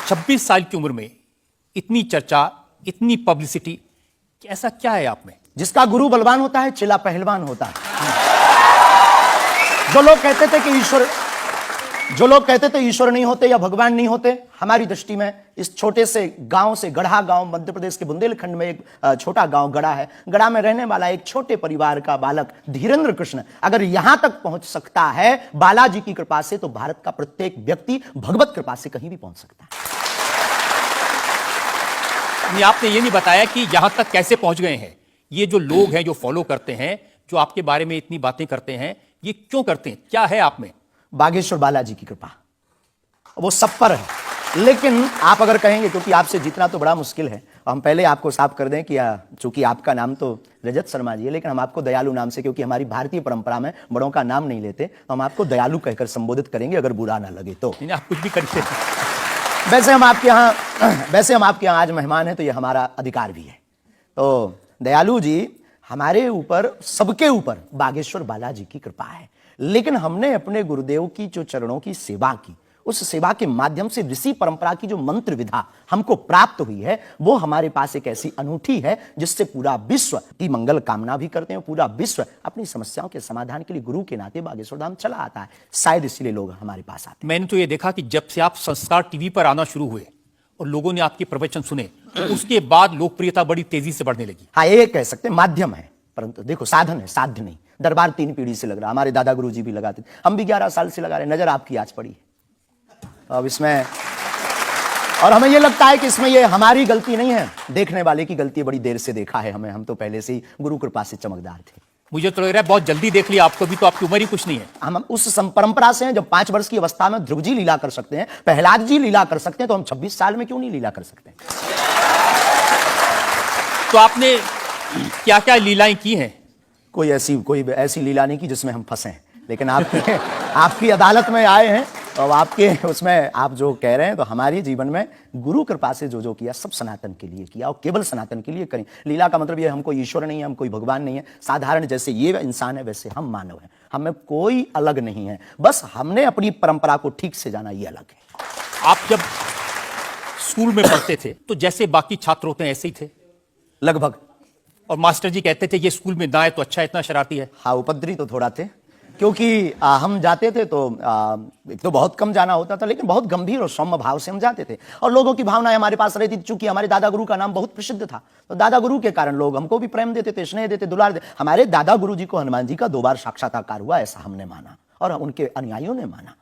26 साल की उम्र में इतनी चर्चा, इतनी पब्लिसिटी, ऐसा क्या है आप में? जिसका गुरु बलवान होता है, चेला पहलवान होता है। जो लोग कहते थे ईश्वर नहीं होते या भगवान नहीं होते, हमारी दृष्टि में इस छोटे से गांव से, गढ़ा गांव, मध्य प्रदेश के बुंदेलखंड में एक छोटा गांव गढ़ा है। गढ़ा में रहने वाला एक छोटे परिवार का बालक धीरेन्द्र कृष्ण अगर यहां तक पहुंच सकता है बालाजी की कृपा से, तो भारत का प्रत्येक व्यक्ति भगवत कृपा से कहीं भी पहुंच सकता है। आपने ये नहीं बताया कि यहां तक कैसे पहुंच गए हैं। ये जो लोग हैं, जो फॉलो करते हैं, जो आपके बारे में इतनी बातें करते हैं, ये क्यों करते हैं? क्या है आप में? बागेश्वर बालाजी की कृपा, वो सब पर है। लेकिन आप अगर कहेंगे, क्योंकि आपसे जीतना तो बड़ा मुश्किल है, हम पहले आपको साफ कर दें कि चूंकि आपका नाम तो रजत शर्मा जी है, लेकिन हम आपको दयालु नाम से, क्योंकि हमारी भारतीय परंपरा में बड़ों का नाम नहीं लेते, तो हम आपको दयालु कहकर संबोधित करेंगे, अगर बुरा ना लगे तो। आप कुछ भी करिए। वैसे हम आपके यहाँ आज मेहमान हैं, तो ये हमारा अधिकार भी है। तो दयालु जी, हमारे ऊपर, सबके ऊपर बागेश्वर बालाजी की कृपा है। लेकिन हमने अपने गुरुदेव की जो चरणों की सेवा की, उस सेवा के माध्यम से ऋषि परंपरा की जो मंत्र विधा हमको प्राप्त हुई है, वो हमारे पास एक ऐसी अनूठी है जिससे पूरा विश्व की मंगल कामना भी करते हैं। पूरा विश्व अपनी समस्याओं के समाधान के लिए गुरु के नाते बागेश्वर धाम चला आता है। शायद इसीलिए लोग हमारे पास आते हैं। मैंने तो ये देखा कि जब से आप संस्कार टीवी पर आना शुरू हुए और लोगों ने आपके प्रवचन सुने, तो उसके बाद लोकप्रियता बड़ी तेजी से बढ़ने लगी। हाँ, ये कह सकते हैं माध्यम है, परंतु देखो साधन है, साध्य नहीं। दरबार 3 पीढ़ी से लग रहा, हमारे दादा गुरु जी भी लगाते थे, हम भी 11 साल से लगा रहे। नजर आपकी आज पड़ी है अब इसमें, और हमें यह लगता है कि इसमें ये हमारी गलती नहीं है, देखने वाले की गलती है। बड़ी देर से देखा है हमें, हम तो पहले से ही गुरु कृपा से चमकदार थे। मुझे तो लग रहा है बहुत जल्दी देख लिया आपको भी, तो आपकी उम्र ही कुछ नहीं है। हम उस परंपरा से हैं, जब 5 वर्ष की अवस्था में ध्रुव जी लीला कर सकते हैं, प्रहलाद जी लीला कर सकते हैं, तो हम 26 साल में क्यों नहीं लीला कर सकते? तो आपने क्या क्या लीलाएं की हैं? कोई ऐसी लीला नहीं की जिसमें हम फंसे, लेकिन आपकी अदालत में आए हैं, तो आपके उसमें आप जो कह रहे हैं, तो हमारे जीवन में गुरु कृपा से जो किया, सब सनातन के लिए किया, और केवल सनातन के लिए करें। लीला का मतलब ये, हम कोई ईश्वर नहीं है, हम कोई भगवान नहीं है। साधारण जैसे ये इंसान है, वैसे हम मानव हैं, हमें कोई अलग नहीं है। बस हमने अपनी परंपरा को ठीक से जाना, ये अलग है। आप जब स्कूल में पढ़ते थे, तो जैसे बाकी छात्र होते हैं ऐसे ही थे लगभग, और मास्टर जी कहते थे ये स्कूल में ना है तो अच्छा, इतना शरारती है? हाँ, उपद्रवी तो थोड़ा थे, क्योंकि हम जाते थे तो एक तो बहुत कम जाना होता था, लेकिन बहुत गंभीर और सौम्य भाव से हम जाते थे, और लोगों की भावनाएं हमारे पास रहती थी। चूंकि हमारे दादा गुरु का नाम बहुत प्रसिद्ध था, तो दादा गुरु के कारण लोग हमको भी प्रेम देते थे, स्नेह देते, दुलार देते। हमारे दादा गुरु जी को हनुमान जी का 2 बार साक्षात्कार हुआ, ऐसा हमने माना और उनके अनुयायियों ने माना।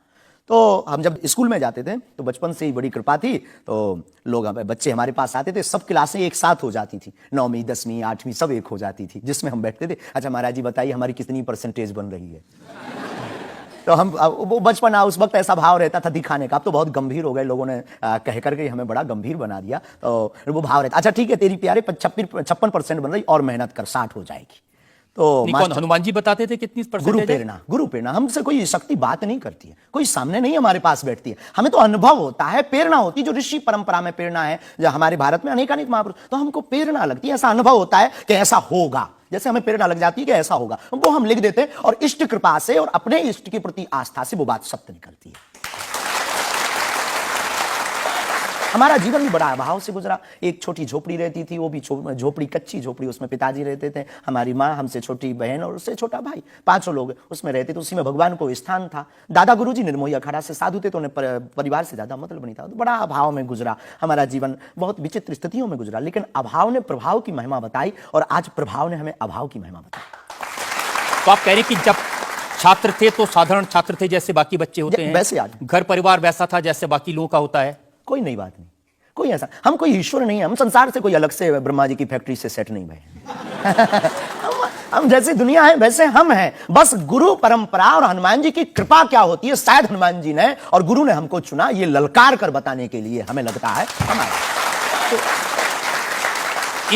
तो हम जब स्कूल में जाते थे, तो बचपन से ही बड़ी कृपा थी, तो लोग, बच्चे हमारे पास आते थे, सब क्लासें एक साथ हो जाती थी, 9वीं 10वीं 8वीं सब एक हो जाती थी, जिसमें हम बैठते थे। अच्छा महाराज जी बताइए हमारी कितनी परसेंटेज बन रही है? तो हम, वो बचपन, उस वक्त ऐसा भाव रहता था दिखाने का। अब तो बहुत गंभीर हो गए, लोगों ने कह करके हमें बड़ा गंभीर बना दिया, तो वो भाव रहता, अच्छा ठीक है तेरी प्यारे 56% बन रही, और मेहनत कर, 60 हो जाएगी। तो कौन, हनुमान जी बताते थे कितनी परसेंटेज? गुरु प्रेरणा हमसे कोई शक्ति बात नहीं करती है, कोई सामने नहीं हमारे पास बैठती है, हमें तो अनुभव होता है, प्रेरणा होती है। जो ऋषि परंपरा में प्रेरणा है, जो हमारे भारत में अनेकानेक महापुरुष, तो हमको प्रेरणा लगती है, ऐसा अनुभव होता है कि ऐसा होगा, जैसे हमें प्रेरणा लग जाती है कि ऐसा होगा, वो हम लिख देते हैं, और इष्ट कृपा से और अपने इष्ट के प्रति आस्था से वो बात सत्य निकलती है। हमारा जीवन भी बड़ा अभाव से गुजरा। एक छोटी झोपड़ी रहती थी, वो भी झोपड़ी, कच्ची झोपड़ी, उसमें पिताजी रहते थे, हमारी माँ, हमसे छोटी बहन और उससे छोटा भाई, 5 लोग उसमें रहते थे। उसी में भगवान को स्थान था। दादा गुरुजी निर्मोही अखाड़ा से साधु थे, तो उन्हें परिवार से ज्यादा मतलब नहीं था। तो बड़ा अभाव में गुजरा हमारा जीवन, बहुत विचित्र स्थितियों में गुजरा। लेकिन अभाव ने प्रभाव की महिमा बताई, और आज प्रभाव ने हमें अभाव की महिमा बताई। तो आप कह रहे कि जब छात्र थे तो साधारण छात्र थे, जैसे बाकी बच्चे होते हैं, वैसे आज घर परिवार वैसा था जैसे बाकी लोगों का होता है? कोई नई बात नहीं, कोई ऐसा, हम कोई ईश्वर नहीं है, हम संसार से कोई अलग से ब्रह्मा जी की फैक्ट्री से सेट नहीं भरे। हम जैसी दुनिया है वैसे हम हैं। बस गुरु परंपरा और हनुमान जी की कृपा क्या होती है, शायद हनुमान जी ने और गुरु ने हमको चुना, ये ललकार कर बताने के लिए, हमें लगता है हमारा। तो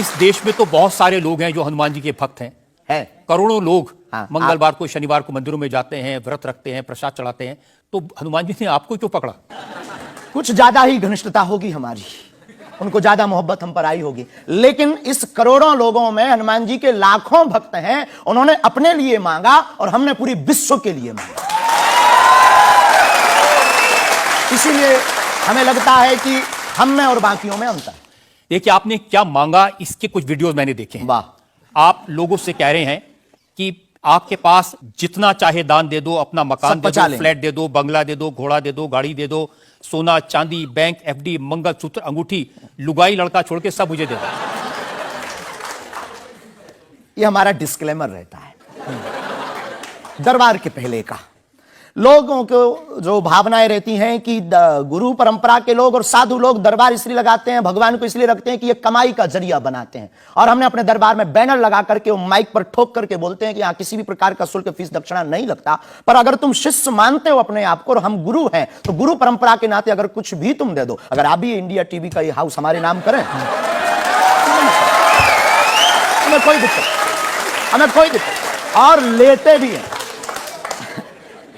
इस देश में तो बहुत सारे लोग हैं जो हनुमान जी के भक्त हैं, करोड़ों लोग। हाँ, मंगलवार को, शनिवार को मंदिरों में जाते हैं, व्रत रखते हैं, प्रसाद चढ़ाते हैं। तो हनुमान जी ने आपको क्यों पकड़ा? कुछ ज्यादा ही घनिष्ठता होगी हमारी, उनको ज्यादा मोहब्बत हम पर आई होगी। लेकिन इस करोड़ों लोगों में हनुमान जी के लाखों भक्त हैं, उन्होंने अपने लिए मांगा और हमने पूरी विश्व के लिए मांगा। इसीलिए हमें लगता है कि हम में और बाकियों में अंतर है। देखिए, आपने क्या मांगा इसके कुछ वीडियोस मैंने देखे हैं। वाह। आप लोगों से कह रहे हैं कि आपके पास जितना चाहे दान दे दो, अपना मकान सब दे बचा दो, लेंगे। फ्लैट दे दो, बंगला दे दो, घोड़ा दे दो, गाड़ी दे दो, सोना चांदी, बैंक, एफडी, मंगलसूत्र, अंगूठी, लुगाई लड़का छोड़ के सब मुझे दे दो। ये हमारा डिस्क्लेमर रहता है दरबार के पहले का। लोगों को जो भावनाएं रहती हैं कि गुरु परंपरा के लोग और साधु लोग दरबार इसलिए लगाते हैं, भगवान को इसलिए रखते हैं कि ये कमाई का जरिया बनाते हैं। और हमने अपने दरबार में बैनर लगा करके, माइक पर ठोक करके बोलते हैं कि यहां किसी भी प्रकार का शुल्क, फीस, दक्षिणा नहीं लगता। पर अगर तुम शिष्य मानते हो अपने आप को और हम गुरु हैं, तो गुरु परंपरा के नाते अगर कुछ भी तुम दे दो, अगर आप भी इंडिया टीवी का ये हाउस हमारे नाम करें, हमें कोई दिक्कत, और लेते भी हैं।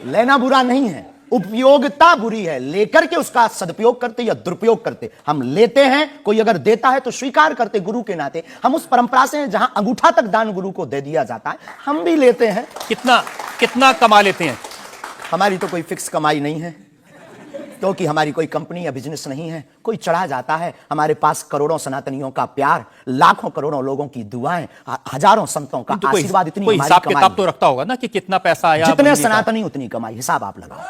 लेना बुरा नहीं है, उपयोगिता बुरी है। लेकर के उसका सदुपयोग करते या दुरुपयोग करते। हम लेते हैं, कोई अगर देता है तो स्वीकार करते गुरु के नाते। हम उस परंपरा से हैं जहां अंगूठा तक दान गुरु को दे दिया जाता है, हम भी लेते हैं। कितना कमा लेते हैं? हमारी तो कोई फिक्स कमाई नहीं है, क्योंकि हमारी कोई कंपनी या बिजनेस नहीं है। कोई चढ़ा जाता है, हमारे पास करोड़ों सनातनियों का प्यार, लाखों करोड़ों लोगों की दुआएं, हजारों संतों का आशीर्वाद, इतनी कोई हमारी हिसाब कमाई किताब तो रखता होगा ना कि कितना पैसा आया। जितने सनातनी उतनी कमाई, हिसाब आप लगाओ।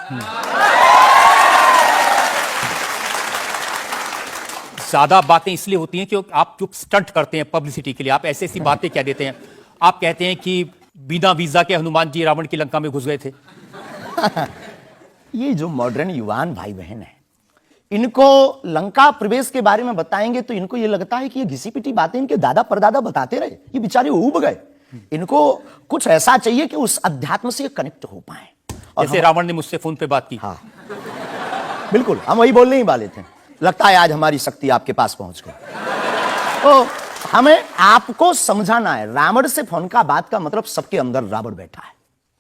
ज्यादा बातें इसलिए होती हैं कि आप जो स्टंट करते हैं पब्लिसिटी के लिए, आप ऐसी ऐसी बातें कह देते हैं। आप कहते हैं कि बिना वीजा के हनुमान जी रावण की लंका में घुस गए थे। ये जो मॉडर्न युवान भाई बहन है, इनको लंका प्रवेश के बारे में बताएंगे तो इनको ये लगता है कि ये घिसी पिटी बातें इनके दादा परदादा बताते रहे, ये बेचारे ऊब गए। इनको कुछ ऐसा चाहिए कि उस अध्यात्म से कनेक्ट हो पाए। और जैसे रावण ने मुझसे फोन पे बात की। हाँ, बिल्कुल, हम वही बोलने ही वाले थे। लगता है आज हमारी शक्ति आपके पास पहुंच गई। तो हमें आपको समझाना है, रावण से फोन का बात का मतलब सबके अंदर रावण बैठा है।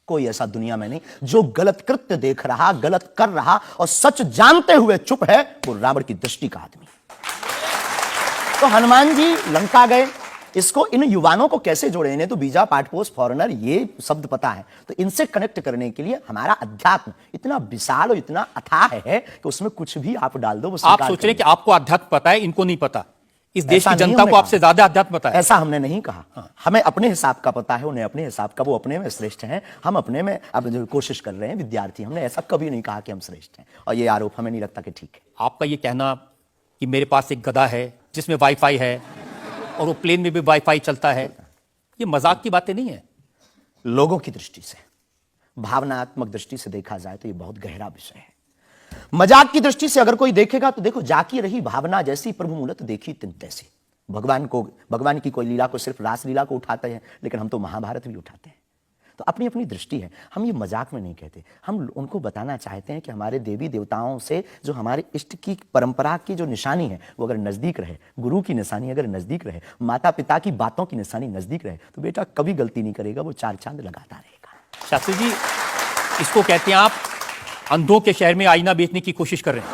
कोई ऐसा दुनिया में नहीं जो गलत कृत्य देख रहा, गलत कर रहा और सच जानते हुए चुप है, वो रावण की दृष्टि का आदमी। तो हनुमान जी लंका गए। इसको इन युवानों को कैसे जोड़े? इन्हें तो वीजा, पासपोर्ट, फॉरेनर ये शब्द पता है। तो इनसे कनेक्ट करने के लिए हमारा अध्यात्म इतना विशाल और इतना अथाह है कि उसमें कुछ भी आप डाल दो, वो आप सोच रहे हैं कि आपको अध्यात्म पता है, इनको नहीं पता। इस देश ऐसा की नहीं जनता हमने को आपसे ज्यादा अध्यात्म पता है। ऐसा हमने नहीं कहा। हमें अपने हिसाब का पता है, उन्हें अपने हिसाब का। वो अपने में श्रेष्ठ हैं, हम अपने में अब जो कोशिश कर रहे हैं विद्यार्थी। हमने ऐसा कभी नहीं कहा कि हम श्रेष्ठ हैं, और ये आरोप हमें नहीं लगता कि ठीक है। आपका ये कहना कि मेरे पास एक गधा है जिसमें वाईफाई है और वो प्लेन में भी वाईफाई चलता है, ये मजाक की बातें नहीं है। लोगों की दृष्टि से, भावनात्मक दृष्टि से देखा जाए तो ये बहुत गहरा विषय है। मजाक की दृष्टि से अगर कोई देखेगा तो देखो, जाकी रही भावना जैसी, प्रभु मूलत देखी तिन तैसी। भगवान की कोई लीला को सिर्फ रासलीला को उठाते हैं, लेकिन हम तो महाभारत भी उठाते हैं। तो अपनी अपनी दृष्टि है, हम ये मजाक में नहीं कहते। हम उनको बताना चाहते हैं कि हमारे देवी देवताओं से जो हमारे इष्ट की परंपरा की जो निशानी है, वो अगर नजदीक रहे, गुरु की निशानी अगर नजदीक रहे, माता पिता की बातों की निशानी नजदीक रहे, तो बेटा कभी गलती नहीं करेगा, वो चार चांद लगाता रहेगा। शास्त्री जी, इसको कहते हैं आप अंधों के शहर में आईना बेचने की कोशिश कर रहे हैं।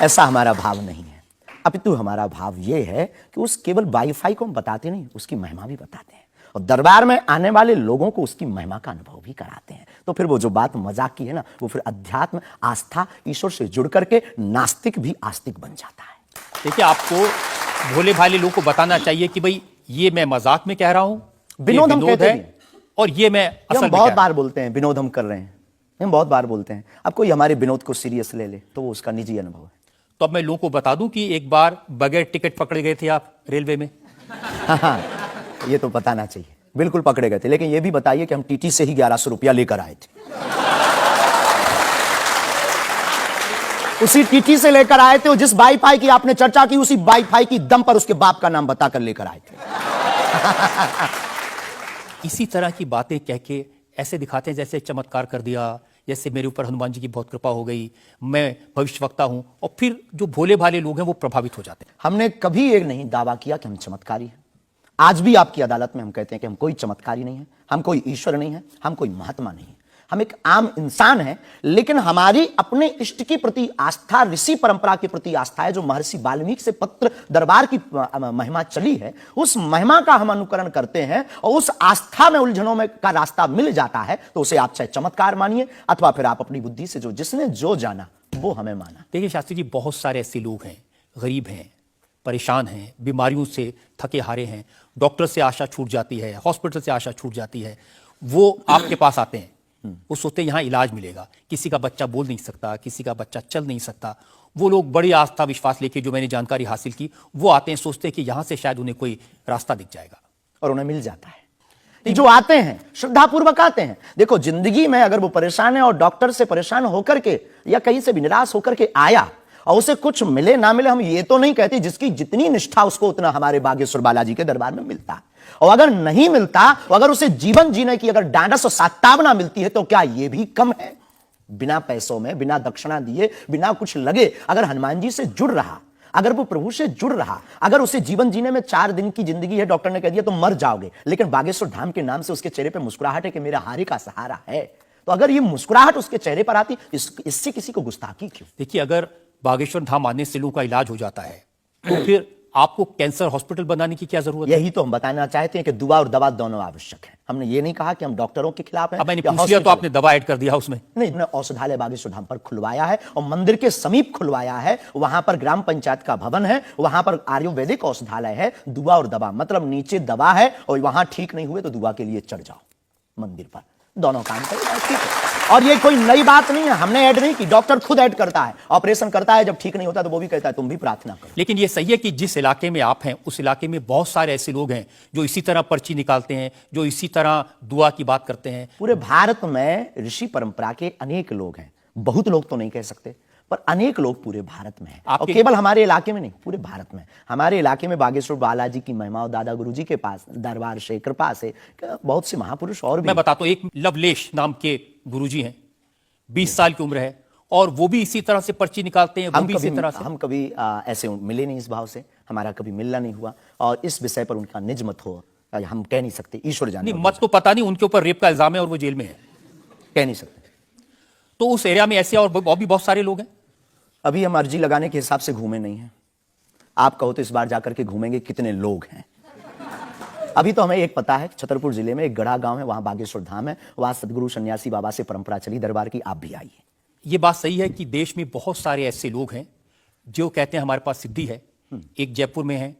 ऐसा हमारा भाव नहीं है। अपितु हमारा भाव यह है कि उस केवल वाईफाई को हम बताते नहीं, उसकी महिमा भी बताते हैं, और दरबार में आने वाले लोगों को उसकी महिमा का अनुभव भी कराते हैं। तो फिर वो जो बात मजाक की है ना, वो फिर अध्यात्म, आस्था, ईश्वर से जुड़ करके नास्तिक भी आस्तिक बन जाता है। देखिए, आपको भोले भाले लोगों को बताना चाहिए कि भाई ये मैं मजाक में कह रहा हूं, विनोद हम कहते हैं, और ये मैं असल में बहुत बार बोलते हैं विनोद हम कर रहे हैं, हम बहुत बार बोलते हैं। अब कोई हमारे विनोद को सीरियस ले ले तो वो उसका निजी अनुभव है। तो अब मैं लोगों को बता दूं कि एक बार बगैर टिकट पकड़े गए थे आप रेलवे में। हाँ, ये तो बताना चाहिए। बिल्कुल पकड़े गए थे, लेकिन ये भी बताइए कि हम टीटी से ही 1100 रुपया लेकर आए थे। उसी टीटी से लेकर आए थे, जिस वाईफाई की आपने चर्चा की, उसी वाईफाई की दम पर उसके बाप का नाम बताकर लेकर आए थे। इसी तरह की बातें कह के ऐसे दिखाते हैं जैसे चमत्कार कर दिया, जैसे मेरे ऊपर हनुमान जी की बहुत कृपा हो गई, मैं भविष्यवक्ता हूं, और फिर जो भोले भाले लोग हैं वो प्रभावित हो जाते हैं। हमने कभी एक नहीं दावा किया कि हम चमत्कारी हैं। आज भी आपकी अदालत में हम कहते हैं कि हम कोई चमत्कारी नहीं है, हम कोई ईश्वर नहीं है, हम कोई महात्मा नहीं है। हम एक आम इंसान हैं, लेकिन हमारी अपने इष्ट के प्रति आस्था, ऋषि परंपरा के प्रति आस्था है, जो महर्षि वाल्मीकि से पत्र दरबार की महिमा चली है, उस महिमा का हम अनुकरण करते हैं और उस आस्था में उलझनों में का रास्ता मिल जाता है, तो उसे आप चाहे चमत्कार मानिए अथवा फिर आप अपनी बुद्धि से जिसने जो जाना वो हमें माना। देखिए शास्त्री जी, बहुत सारे ऐसे लोग हैं, गरीब हैं, परेशान हैं, बीमारियों से थके हारे हैं, डॉक्टर से आशा छूट जाती है, हॉस्पिटल से आशा छूट जाती है, वो आपके पास आते हैं, वो सोचते हैं यहाँ इलाज मिलेगा। किसी का बच्चा बोल नहीं सकता, किसी का बच्चा चल नहीं सकता, वो लोग बड़ी आस्था विश्वास लेके, जो मैंने जानकारी हासिल की, वो आते हैं, सोचते हैं कि यहाँ से शायद उन्हें कोई रास्ता दिख जाएगा, और उन्हें मिल जाता है। जो आते हैं श्रद्धापूर्वक आते हैं। देखो, जिंदगी में अगर वो परेशान है और डॉक्टर से परेशान होकर के या कहीं से भी निराश होकर के आया और उसे कुछ मिले ना मिले, हम ये तो नहीं कहते, जिसकी जितनी निष्ठा उसको उतना हमारे बागेश्वर बालाजी के दरबार में मिलता है। और अगर नहीं मिलता, तो अगर उसे जीवन जीने की अगर डांडस और सात्तावना मिलती है, तो क्या ये भी कम है? बिना पैसों में, बिना दक्षिणा दिए, बिना कुछ लगे अगर हनुमान जी से जुड़ रहा, अगर वो प्रभु से जुड़ रहा, अगर उसे जीवन जीने में 4 दिन की जिंदगी है, डॉक्टर ने कह दिया तुम मर जाओगे, लेकिन बागेश्वर धाम के नाम से उसके चेहरे पे मुस्कुराहट है कि मेरा हारे का सहारा है, तो अगर ये मुस्कुराहट उसके चेहरे पर आती, इससे किसी को गुस्ताखी क्यों? देखिए, अगर बागेश्वर धाम आने से लोगों का इलाज हो जाता है, तो फिर आपको कैंसर हॉस्पिटल बनाने की क्या जरूरत है? यही तो हम बताना चाहते हैं कि दुआ और दवा दोनों आवश्यक है। हमने ये नहीं कहा कि हम डॉक्टरों के खिलाफ हैं। अब मैंने पूछ लिया तो आपने दवा ऐड कर दिया उसमें। नहीं, हमने औषधालय बागेश्वर धाम पर खुलवाया है और मंदिर के समीप खुलवाया है। वहां पर ग्राम पंचायत का भवन है, वहां पर आयुर्वेदिक औषधालय है। दुआ और दवा मतलब नीचे दवा है और वहां ठीक नहीं हुए तो दुआ के लिए चढ़ जाओ मंदिर पर, दोनों काम करेगा, ठीक है। और ये कोई नई बात नहीं है, हमने ऐड नहीं की, डॉक्टर खुद ऐड करता है, ऑपरेशन करता है, जब ठीक नहीं होता तो वो भी कहता है तुम भी प्रार्थना करो। लेकिन ये सही है कि जिस इलाके में आप हैं, उस इलाके में बहुत सारे ऐसे लोग हैं जो इसी तरह पर्ची निकालते हैं, जो इसी तरह दुआ की बात करते हैं। पूरे भारत में ऋषि परंपरा के अनेक लोग हैं, बहुत लोग तो नहीं कह सकते, पर अनेक लोग पूरे भारत में हैं। और केवल हमारे इलाके में नहीं, पूरे भारत में। हमारे इलाके में बागेश्वर बालाजी की महिमा और दादा गुरुजी के पास दरबार से, कृपा से बहुत से महापुरुष और भी। मैं बताता हूं, एक लवलेश नाम के गुरुजी हैं, 20 साल की उम्र है, और वो भी इसी तरह से पर्ची निकालते हैं। हम कभी ऐसे मिले नहीं इस भाव से, हमारा कभी मिलना नहीं हुआ, और इस विषय पर उनका निज मत हो हम कह नहीं सकते, ईश्वर जाने। मत तो पता नहीं, उनके ऊपर रेप का इल्जाम है और वो जेल में है, कह नहीं सकते। तो उस एरिया में ऐसे और भी बहुत सारे लोग हैं। अभी हम अर्जी लगाने के हिसाब से घूमे नहीं हैं। आप कहो तो इस बार जाकर के घूमेंगे कितने लोग हैं। अभी तो हमें एक पता है, छतरपुर जिले में एक गढ़ा गांव है, वहां बागेश्वर धाम है, वहां सदगुरु सन्यासी बाबा से परंपरा चली दरबार की, आप भी आइए। ये बात सही है कि देश में बहुत सारे ऐसे लोग हैं जो कहते हैं हमारे पास सिद्धि है। एक जयपुर में है,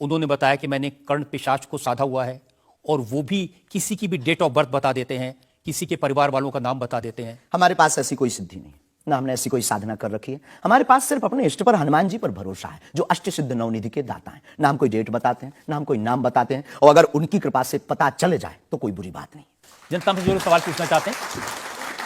उन्होंने बताया कि मैंने कर्ण पिशाच को साधा हुआ है, और वो भी किसी की भी डेट ऑफ बर्थ बता देते हैं, किसी के परिवार वालों का नाम बता देते हैं। हमारे पास ऐसी कोई सिद्धि नहीं, ना हमने ऐसी कोई साधना कर रखी है। हमारे पास सिर्फ अपने इष्ट पर, हनुमान जी पर भरोसा है, जो अष्ट सिद्ध नवनिधि के दाता हैं। ना हम कोई डेट बताते हैं, ना हम कोई नाम बताते हैं, और अगर उनकी कृपा से पता चले जाए तो कोई बुरी बात नहीं। जनता में जो सवाल पूछना चाहते हैं,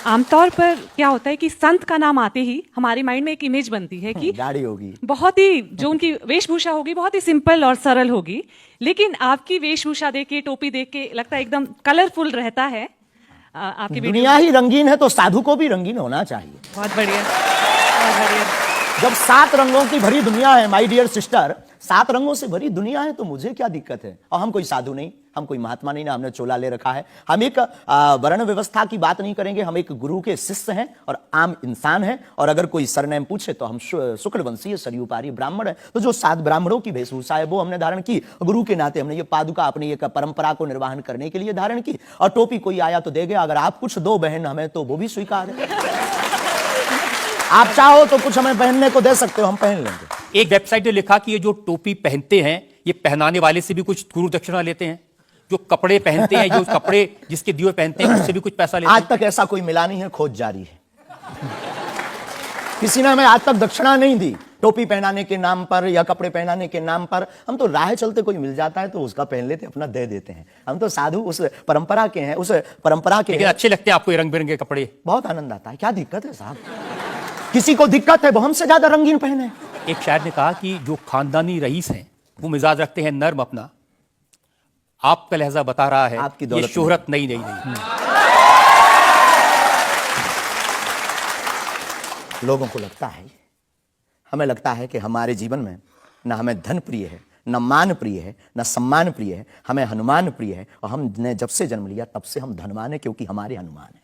आमतौर पर क्या होता है कि संत का नाम आते ही हमारे माइंड में एक इमेज बनती है कि गाड़ी होगी, बहुत ही जो उनकी वेशभूषा होगी बहुत ही सिंपल और सरल होगी, लेकिन आपकी वेशभूषा देख के, टोपी देख के लगता है एकदम कलरफुल रहता है। आपकी दुनिया ही रंगीन है तो साधु को भी रंगीन होना चाहिए। बहुत बढ़िया, बहुत बढ़िया। जब 7 रंगों की भरी दुनिया है माय डियर सिस्टर, 7 रंगों से भरी दुनिया है, तो मुझे क्या दिक्कत है? और हम कोई साधु नहीं, हम कोई महात्मा नहीं, ना हमने चोला ले रखा है। हम एक वर्ण व्यवस्था की बात नहीं करेंगे, हम एक गुरु के शिष्य हैं और आम इंसान हैं। और अगर कोई सरनेम पूछे तो हम शुक्ल वंशीय सरयूपारी ब्राह्मण है। तो जो 7 ब्राह्मणों की वेशभूषा है वो हमने धारण की, गुरु के नाते हमने ये पादुका अपनी एक परंपरा को निर्वाहन करने के लिए धारण की। और टोपी कोई आया तो दे गया, अगर आप कुछ दो बहन हमें तो वो भी स्वीकार है। आप चाहो तो कुछ हमें पहनने को दे सकते हो, हम पहन लेंगे। एक वेबसाइट ने लिखा कि ये जो टोपी पहनते हैं, ये पहनाने वाले से भी कुछ गुरु दक्षिणा लेते हैं। जो कपड़े पहनते हैं, जो कपड़े जिसके दिए पहनते हैं, उससे भी कुछ पैसा लेते हैं। आज तक ऐसा कोई मिला नहीं है, खोज जारी है। किसी ने हमें आज तक दक्षिणा नहीं दी टोपी पहनाने के नाम पर या कपड़े पहनाने के नाम पर। हम तो राह चलते कोई मिल जाता है तो उसका पहन लेते, अपना दे देते हैं। हम तो साधु उस परंपरा के हैं, उस परंपरा के। लेकिन अच्छे लगते हैं आपको ये रंग बिरंगे कपड़े? बहुत आनंद आता है। क्या दिक्कत है साहब? किसी को दिक्कत है वो हमसे ज्यादा रंगीन पहने। एक शायर ने कहा कि जो खानदानी रईस हैं वो मिजाज रखते हैं नर्म अपना। आपका लहजा बता रहा है आपकी ये शोहरत नहीं। लोगों को लगता है, हमें लगता है कि हमारे जीवन में न हमें धन प्रिय है, न मान प्रिय है, न सम्मान प्रिय है, हमें हनुमान प्रिय है। और हमने जब से जन्म लिया तब से हम धनवान है, क्योंकि हमारे हनुमान है।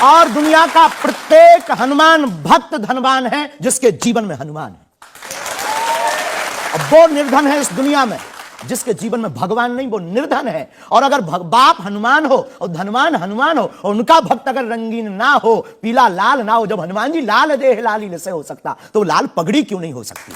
और दुनिया का प्रत्येक हनुमान भक्त धनवान है जिसके जीवन में हनुमान है। अब वो निर्धन है इस दुनिया में जिसके जीवन में भगवान नहीं, वो निर्धन है। और अगर बाप हनुमान हो और धनवान हनुमान हो और उनका भक्त अगर रंगीन ना हो, पीला लाल ना हो, जब हनुमान जी लाल देह लाली से हो सकता तो लाल पगड़ी क्यों नहीं हो सकती।